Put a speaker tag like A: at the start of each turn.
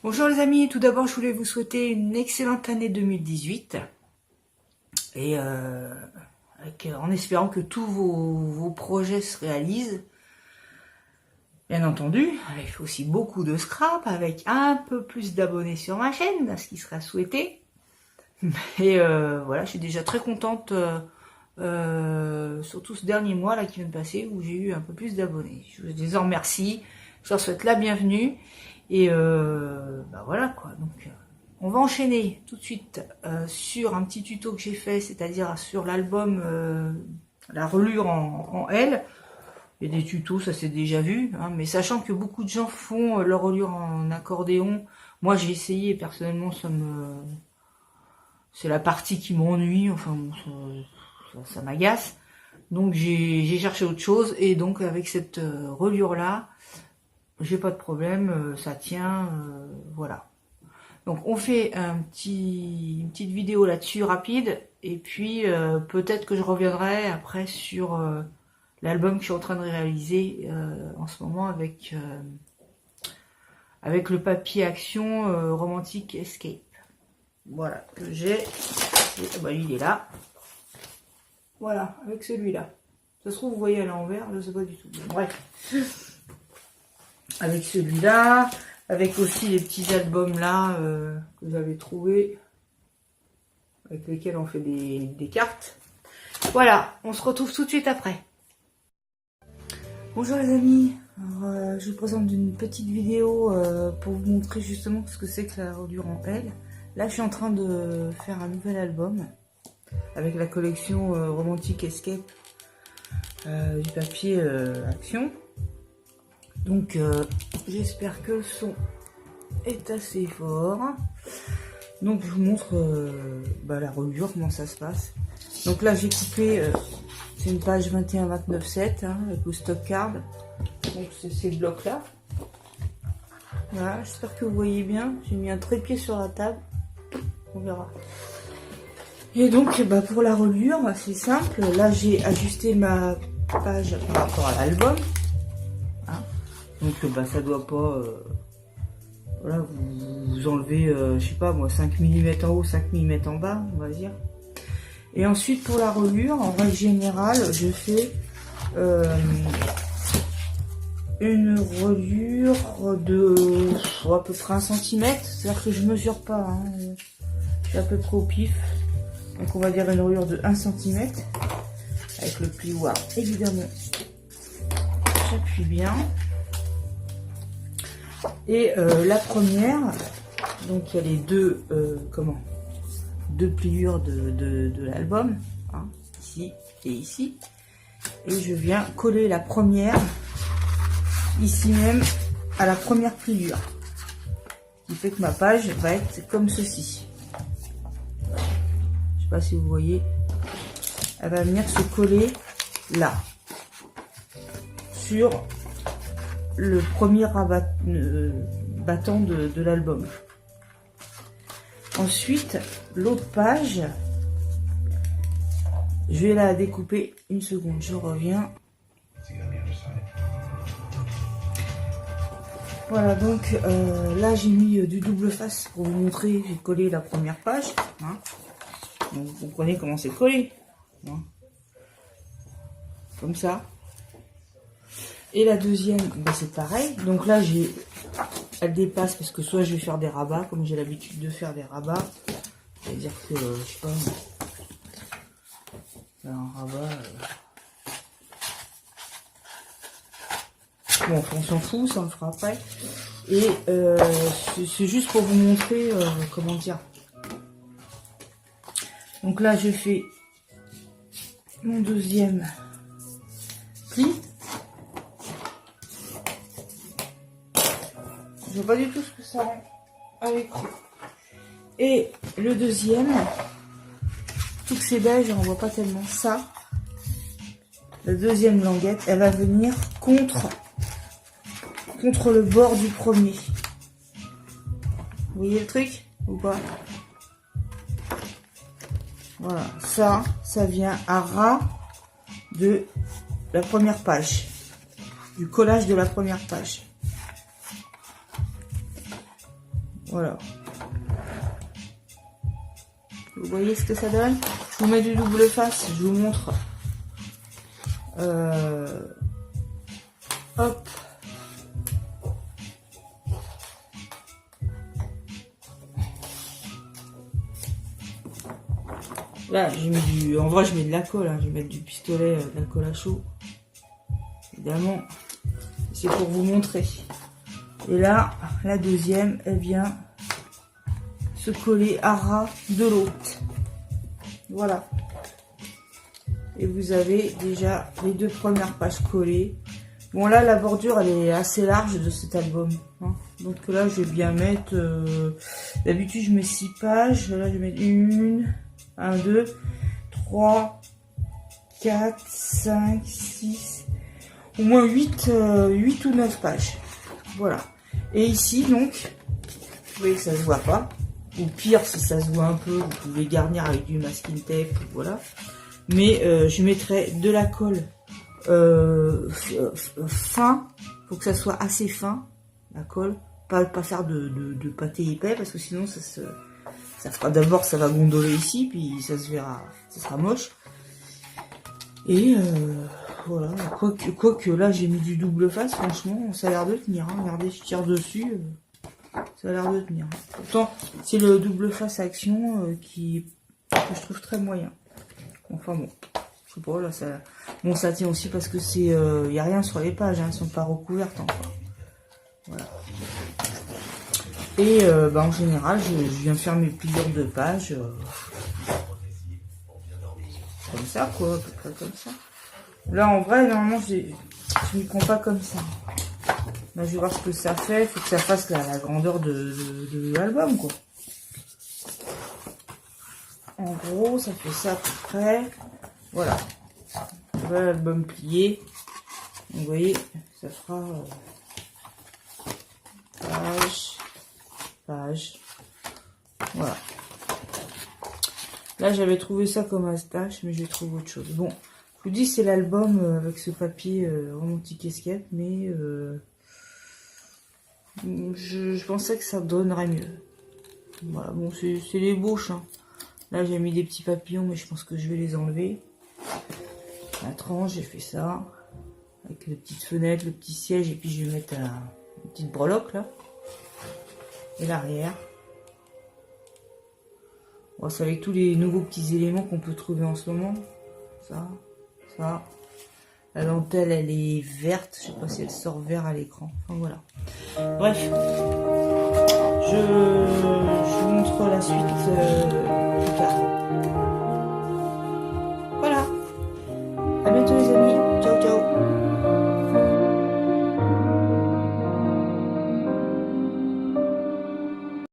A: Bonjour les amis, tout d'abord je voulais vous souhaiter une excellente année 2018 et en espérant que tous vos projets se réalisent. Bien entendu, il faut aussi beaucoup de scrap avec un peu plus d'abonnés sur ma chaîne, ce qui sera souhaité. Mais voilà, je suis déjà très contente, surtout ce dernier mois là qui vient de passer où j'ai eu un peu plus d'abonnés. Je les en remercie, je leur souhaite la bienvenue. Et voilà quoi, donc on va enchaîner tout de suite sur un petit tuto que j'ai fait, c'est-à-dire sur l'album la relure en L. Il y a des tutos, ça c'est déjà vu, hein, mais sachant que beaucoup de gens font leur relure en accordéon, moi j'ai essayé, personnellement c'est la partie qui m'ennuie, enfin bon, ça m'agace. Donc j'ai cherché autre chose, et donc avec cette relure là, j'ai pas de problème, ça tient, voilà. Donc on fait une petite vidéo là-dessus rapide, et puis peut-être que je reviendrai après sur l'album que je suis en train de réaliser en ce moment avec le papier action Romantic Escape. Voilà, que j'ai. Bah, lui il est là. Voilà, avec celui-là. Ça se trouve vous voyez à l'envers, je sais pas du tout. Bref. Avec celui-là, avec aussi les petits albums là que j'avais trouvé, avec lesquels on fait des cartes. Voilà, on se retrouve tout de suite après. Bonjour les amis, alors, je vous présente une petite vidéo pour vous montrer justement ce que c'est que la relure en L. Là je suis en train de faire un nouvel album avec la collection Romantic Escape du papier action. Donc j'espère que le son est assez fort. Donc je vous montre la relure, comment ça se passe. Donc là j'ai coupé, c'est une page 21-29-7 hein, avec le stock card. Donc c'est ces blocs là. Voilà, j'espère que vous voyez bien. J'ai mis un trépied sur la table. On verra. Et donc pour la relure, c'est simple. Là j'ai ajusté ma page par rapport à l'album. Donc ça doit pas, voilà, vous enlevez, je sais pas moi, 5 mm en haut, 5 mm en bas, on va dire. Et ensuite pour la relure, en règle générale, je fais une relure de à peu près 1 cm, c'est-à-dire que je mesure pas, hein, je suis à peu près au pif. Donc on va dire une relure de 1 cm, avec le plioir évidemment, j'appuie bien. Et la première, donc il y a les deux pliures de l'album, hein, ici et ici. Et je viens coller la première, ici même, à la première pliure. Ce qui fait que ma page va être comme ceci. Je sais pas si vous voyez, elle va venir se coller là, sur le premier battant de l'album. Ensuite, l'autre page, je vais la découper une seconde, je reviens. Voilà, donc là j'ai mis du double face pour vous montrer, j'ai collé la première page. Hein. Donc, vous comprenez comment c'est collé. Hein. Comme ça. Et la deuxième, c'est pareil. Donc là, elle dépasse parce que soit je vais faire des rabats, comme j'ai l'habitude de faire des rabats. C'est-à-dire que, je sais pas, un rabat... Bon, on s'en fout, ça on le fera après. Et c'est juste pour vous montrer, comment dire. Donc là, je fais mon deuxième pli. Je vois pas du tout ce que ça rend avec eux. Et le deuxième, tout que c'est beige, on voit pas tellement ça. La deuxième languette, elle va venir contre le bord du premier. Vous voyez le truc ou pas? Voilà, ça vient à ras de la première page, du collage de la première page. Voilà. Vous voyez ce que ça donne? Je vous mets du double face, je vous montre. Hop. Là, j'ai mis du... En vrai, je mets de la colle, hein. Je vais mettre du pistolet, de la colle à chaud. Évidemment, c'est pour vous montrer. Et là, la deuxième, elle vient se coller à ras de l'autre. Voilà. Et vous avez déjà les deux premières pages collées. Bon, là, la bordure, elle est assez large de cet album. Hein. Donc là, je vais bien mettre... D'habitude, je mets 6 pages. Là, je vais mettre 1, 2, 3, 4, 5, 6... Au moins 8 ou 9 pages. Voilà. Et ici, donc, vous voyez que ça se voit pas. Ou pire, si ça se voit un peu, vous pouvez garnir avec du masking tape, voilà. Mais je mettrai de la colle fin. Faut que ça soit assez fin, la colle. Pas faire de pâté épais, parce que sinon, ça fera d'abord, ça va gondoler ici, puis ça se verra, ça sera moche. Et voilà, quoique là j'ai mis du double face, franchement ça a l'air de tenir, hein. Regardez, je tire dessus, ça a l'air de tenir. Pourtant c'est le double face action que je trouve très moyen. Enfin bon, je sais pas, là ça... Bon, ça tient aussi parce que c'est... y a rien sur les pages, hein, elles sont pas recouvertes encore. Voilà. Et en général je viens faire mes pliures de pages comme ça, quoi, à peu près comme ça. Là, en vrai, normalement, je m'y prends pas comme ça. Là, je vais voir ce que ça fait. Il faut que ça fasse la grandeur de l'album, quoi. En gros, ça fait ça à peu près. Voilà. Voilà l'album plié. Vous voyez, ça fera page. Voilà. Là, j'avais trouvé ça comme Astache, mais j'ai trouvé autre chose. Bon, je vous dis, c'est l'album avec ce papier romantique escape, mais je pensais que ça donnerait mieux. Voilà, bon, c'est les bouches. Hein. Là, j'ai mis des petits papillons, mais je pense que je vais les enlever. La tranche, j'ai fait ça. Avec les petites fenêtres, le petit siège, et puis je vais mettre une petite breloque, là. Et l'arrière. Bon, c'est avec tous les nouveaux petits éléments qu'on peut trouver en ce moment. Ça. La dentelle, elle est verte. Je sais pas si elle sort vert à l'écran. Enfin, voilà. Bref. Je vous montre la suite plus tard. Voilà. À bientôt.